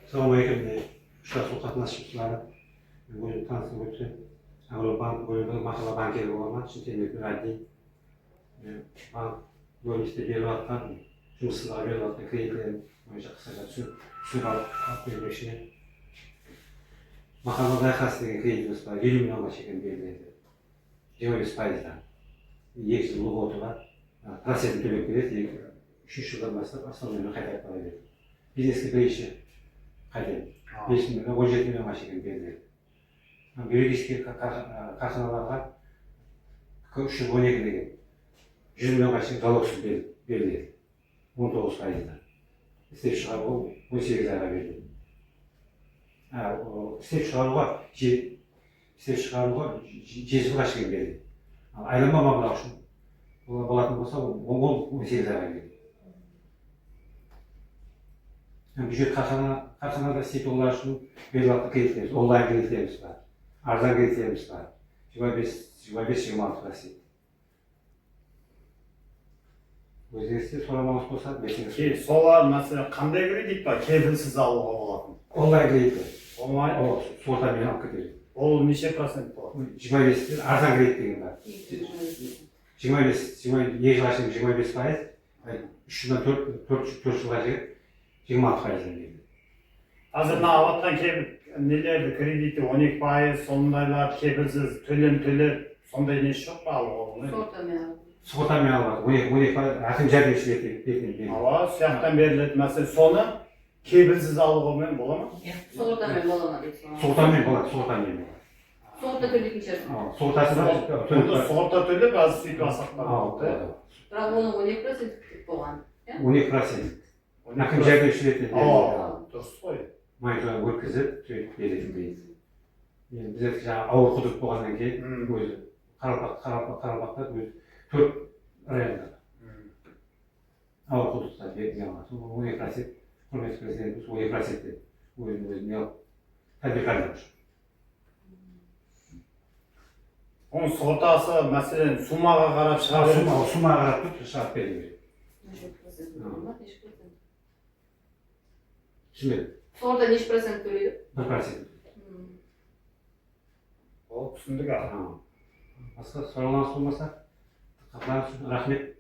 Assalamualaikum. Şu katnaşmışlar. Bugün tanıştık ötü. Avrupa bölümünde makala bankeri olan Şintemlik Raddi. Bank bölümünde bir vaattan жұмысына берілетін кредиттерін қысқаша түсініп алып беру үшін мақалада айқас деген кредитіміз бар 50 миллионға шейін беріледі 25%-дан 2 жыл льготаға процентін төлеп береді 3 жылдан бастап основныймен қайтарып бара береді бизнеске бірінші қайтарып 5 миллионға 17 миллионға шейін беріледі юридический қарханаларға 312 деген 100 миллионға шейін залогсыз беріледі 19%-дан. İstep шығаруға 18 айға беріледі. İstep шығаруға 7 жылға шейін беріледі. Айлама мабылау үшін болатын болса, ол 18 айға беріледі. Бюджет қарханада істейтін олар үшін берілетін кредиттеріміз, онлайн кредиттеріміз бар, арзан кредиттеріміз бар, 25-26%. Өзгерістер сұрамаңыз болса, бесіңіз. Солар, мәселен, қандай кредит бар? Кепілсіз алуға болатын. Онлайн кредит. Онлайн? Ол сортамен алып кетеді. Ол неше процент болады? 25 арзан кредит деген бар. 25, не жылға шейін 25%, 3 жылдан 4 жылға шейін 26%-дан береді. Қазір мына алыватқан нелерді кредиті 12%, сондайлар кепілсіз төлем төлеп, сондай несі жоқ па алуға? Сотамен алады, 12% әкім жәрдемші ретінде. Ала, сияқтан беріледі. Мәселен, соны кепілсіз алуға бола ма? Сортамен бола ма деп соны. Сотамен болады, сотамен болады. Сорта төлейтін шығарсың. Сортасында сорта төлеп, аз сөйтіп асақтар болады. Бірақ оның 12% болған. 12%. Әкім жәрдемші ретінде. Дұрыс қой. Мониторинг өткізіп, сөйтіп беретін дейді. Бізде жаңағы ауыр құдық болғаннан кейін өзі Қарабақта өзі 4 районда ауыр құдықта берген алады. 12%, құрметті президентіміз 12%-те өзіне алып тәбекарлық үшін. Оның сортасы, мәселен, сумаға қарап шыға береді. Сумаға қарап тұрып шығарып береді. Түсінбедім. Сорта неше процент төлейді? 1%. Ол түсіндік аға. Басқа сұрағыңыз болмаса, рахмет.